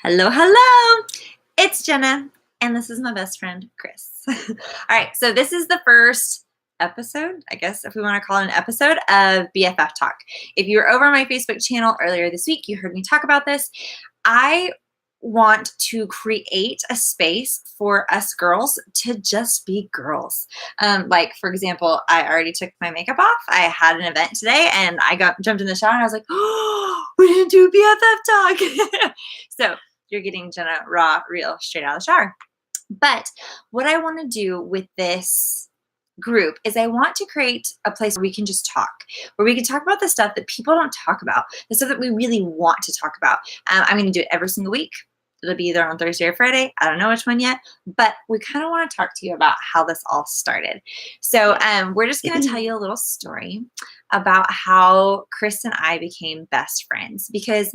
Hello, hello. It's Jenna, and this is my best friend, Chris. All right, so this is the first episode, I guess, if we want to call it an episode of BFF Talk. If you were over on my Facebook channel earlier this week, you heard me talk about this. I want to create a space for us girls to just be girls. Like, for example, I already took my makeup off. I had an event today, and I jumped in the shower, and I was like, oh, we didn't do BFF Talk. So you're getting Jenna raw, real, straight out of the shower. But what I want to do with this group is I want to create a place where we can just talk, where we can talk about the stuff that people don't talk about, the stuff that we really want to talk about. I'm going to do it every single week. It'll be either on Thursday or Friday. I don't know which one yet, but we kind of want to talk to you about how this all started. So we're just going to tell you a little story about how Chris and I became best friends, because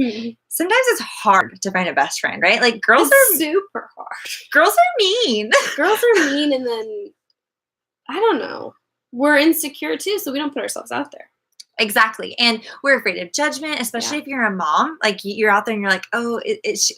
sometimes it's hard to find a best friend, right? Like girls are super hard. Girls are mean. Girls are mean, and then I don't know. We're insecure too, so we don't put ourselves out there. Exactly. And we're afraid of judgment, especially if you're a mom. Like you're out there and you're like, oh,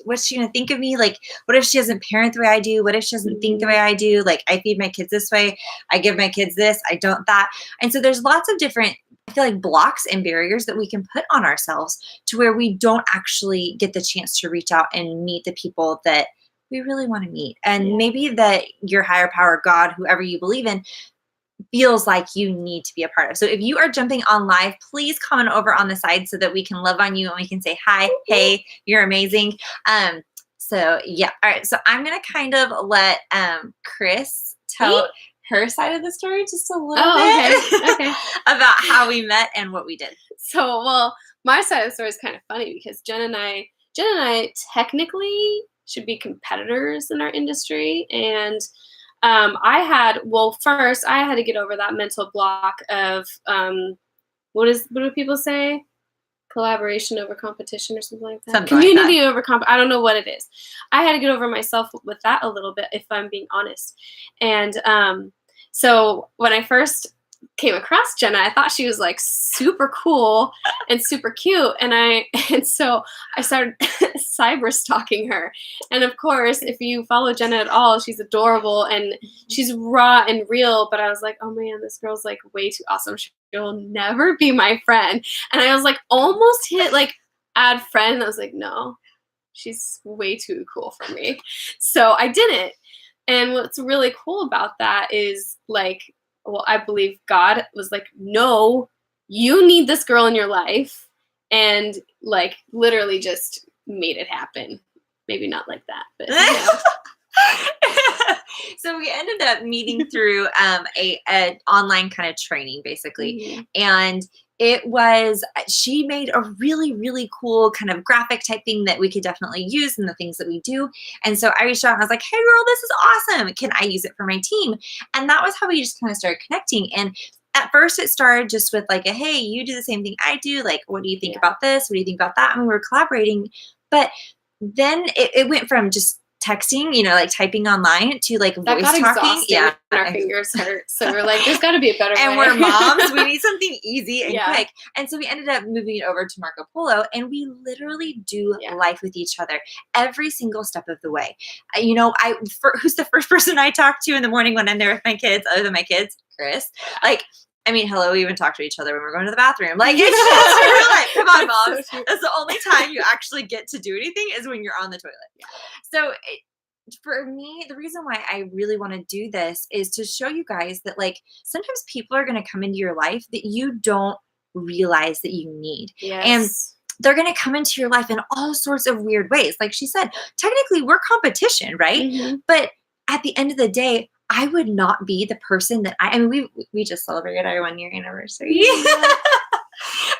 what's she going to think of me? Like, what if she doesn't parent the way I do? What if she doesn't think the way I do? Like, I feed my kids this way. I give my kids this. I don't that. And so there's lots of different, I feel like, blocks and barriers that we can put on ourselves to where we don't actually get the chance to reach out and meet the people that we really want to meet. And maybe that your higher power, God, whoever you believe in, feels like you need to be a part of. So if you are jumping on live, please comment over on the side so that we can love on you and we can say, hi, hey, you're amazing. So yeah. All right. So I'm going to kind of let Chris tell her side of the story just a little bit Okay. about how we met and what we did. So, well, my side of the story is kind of funny because Jen and I technically should be competitors in our industry. And first I had to get over that mental block of, what do people say? Collaboration over competition or something like that. Something Community like that. over I don't know what it is. I had to get over myself with that a little bit, if I'm being honest. And so when I first came across Jenna, I thought she was like super cool and super cute, and so I started cyber stalking her. And of course, if you follow Jenna at all, she's adorable and she's raw and real, but I was like, oh man, this girl's like way too awesome. She'll never be my friend. And I was like almost hit like add friend. I was like, no, she's way too cool for me. So I didn't. And what's really cool about that is like, well, I believe God was like, no, you need this girl in your life, and like literally just made it happen. Maybe not like that, but So we ended up meeting through a online kind of training, basically. And she made a really, really cool kind of graphic type thing that we could definitely use in the things that we do. And so I reached out and I was like, hey girl, this is awesome. Can I use it for my team? And that was how we just kind of started connecting. And at first it started just with like hey, you do the same thing I do. Like, what do you think about this? What do you think about that? And we were collaborating. But then it went from just texting, like typing online, to like voice talking. Yeah, and our fingers hurt. So we're like, there's got to be a better way. And we're moms. We need something easy and quick. And so we ended up moving it over to Marco Polo, and we literally do life with each other every single step of the way. Who's the first person I talk to in the morning when I'm there with my kids, other than my kids? Chris. Like, I mean, hello, we even talk to each other when we're going to the bathroom. Like, it's just true. Like, come on, moms. That's the only time you actually get to do anything is when you're on the toilet. So for me, the reason why I really want to do this is to show you guys that, like, sometimes people are going to come into your life that you don't realize that you need. And they're going to come into your life in all sorts of weird ways. Like she said, technically we're competition, right? But at the end of the day, I would not be the person that I mean, we just celebrated our 1-year anniversary.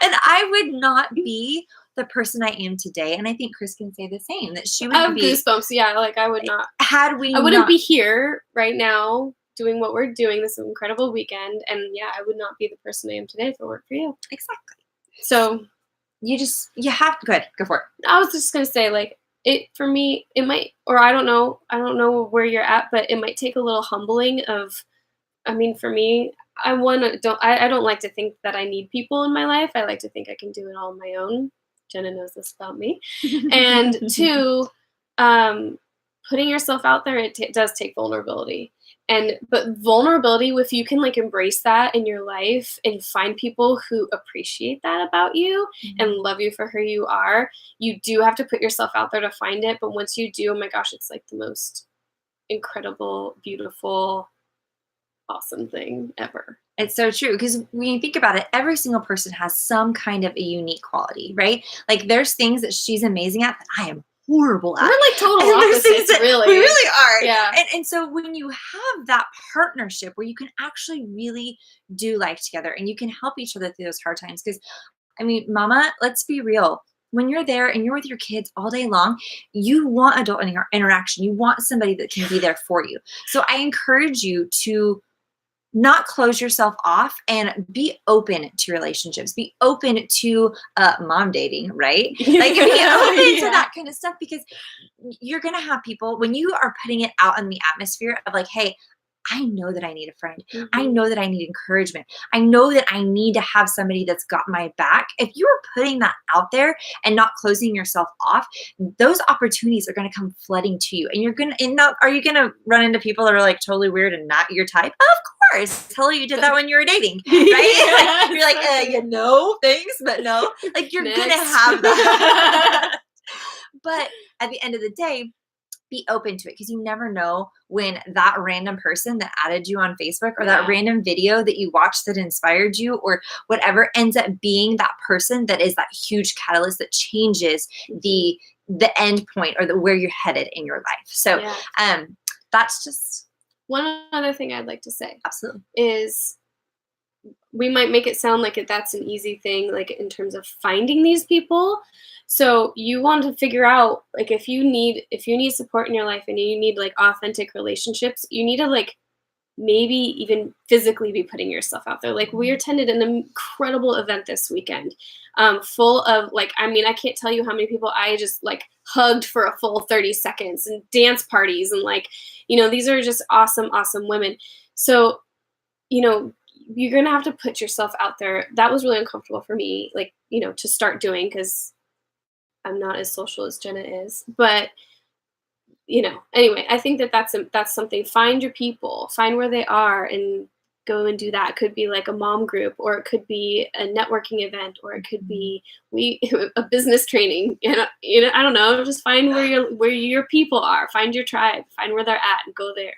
And I would not be the person I am today. And I think Chris can say the same, that she would be goosebumps. Yeah. Like I would not, I wouldn't be here right now doing what we're doing this incredible weekend. And I would not be the person I am today if it weren't for you. Exactly. So you have to go for it. I was just going to say, like, for me, it might, or I don't know where you're at, but it might take a little humbling of, I mean, for me, I don't like to think that I need people in my life. I like to think I can do it all on my own. Jenna knows this about me. And 2, putting yourself out there, it does take vulnerability. But vulnerability, if you can like embrace that in your life and find people who appreciate that about you and love you for who you are, you do have to put yourself out there to find it. But once you do, oh my gosh, it's like the most incredible, beautiful, awesome thing ever. It's so true, because when you think about it, every single person has some kind of a unique quality, right? Like there's things that she's amazing at that I am horrible at. We're like total And there's things opposites, that really. we really are. Yeah. And so when you have that partnership where you can actually really do life together and you can help each other through those hard times, because I mean, mama, let's be real. When you're there and you're with your kids all day long, you want adult interaction. You want somebody that can be there for you. So I encourage you to not close yourself off and be open to relationships, be open to mom dating, right? Like be open to that kind of stuff, because you're going to have people when you are putting it out in the atmosphere of like, hey, I know that I need a friend. I know that I need encouragement. I know that I need to have somebody that's got my back. If you're putting that out there and not closing yourself off, those opportunities are going to come flooding to you. And are you going to run into people that are like totally weird and not your type? Of course. Hello, you did that when you were dating, right? Like, you're like, thanks, but no. Like you're going to have that. But at the end of the day, be open to it, because you never know when that random person that added you on Facebook or that random video that you watched that inspired you or whatever ends up being that person that is that huge catalyst that changes the end point or where you're headed in your life. So that's just one other thing I'd like to say. Absolutely. Is we might make it sound like that's an easy thing, like in terms of finding these people. So you want to figure out, like, if you need support in your life and you need like authentic relationships, you need to like maybe even physically be putting yourself out there. Like we attended an incredible event this weekend, full of like, I mean, I can't tell you how many people I just like hugged for a full 30 seconds and dance parties. And like, these are just awesome, awesome women. So, you're going to have to put yourself out there. That was really uncomfortable for me, like, to start doing, because I'm not as social as Jenna is. But, anyway, I think that's something. Find your people, find where they are, and go and do that. It could be like a mom group, or it could be a networking event, or it could be a business training. I don't know. Just find where your people are. Find your tribe. Find where they're at, and go there.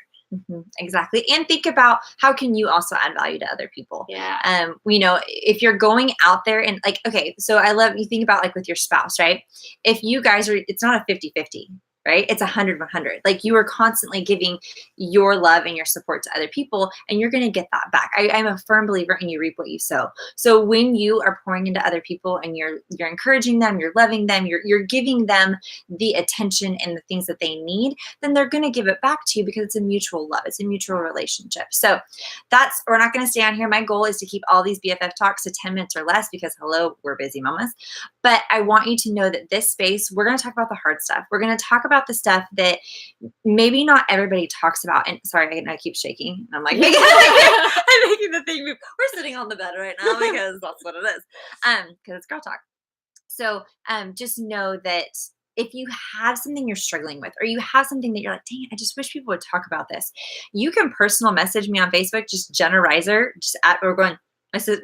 Exactly. And think about how can you also add value to other people. Yeah. If you're going out there and like, okay, so you think about like with your spouse, right? If you guys it's not a 50-50, right? It's 100-100. Like you are constantly giving your love and your support to other people, and you're going to get that back. I'm a firm believer in you reap what you sow. So when you are pouring into other people and you're encouraging them, you're loving them, you're giving them the attention and the things that they need, then they're going to give it back to you, because it's a mutual love. It's a mutual relationship. So we're not going to stay on here. My goal is to keep all these BFF talks to 10 minutes or less, because hello, we're busy mamas. But I want you to know that this space, we're going to talk about the hard stuff. We're going to talk about the stuff that maybe not everybody talks about. And sorry, I keep shaking. I'm like, I'm making the thing move. We're sitting on the bed right now because that's what it is. Because it's girl talk. So just know that if you have something you're struggling with, or you have something that you're like, dang it, I just wish people would talk about this, you can personal message me on Facebook, just Jenna Reiser, we're going,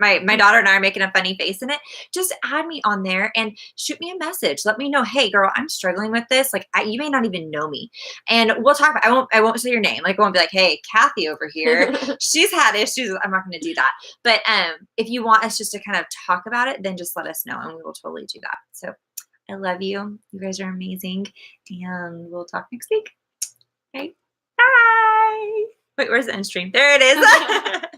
my daughter and I are making a funny face in it. Just add me on there and shoot me a message. Let me know, hey girl, I'm struggling with this. Like you may not even know me, and we'll talk about, I won't say your name. Like I won't be like, hey, Kathy over here, she's had issues. I'm not going to do that. But if you want us just to kind of talk about it, then just let us know and we will totally do that. So I love you. You guys are amazing, and we'll talk next week. Okay. Bye. Wait, where's the end stream? There it is.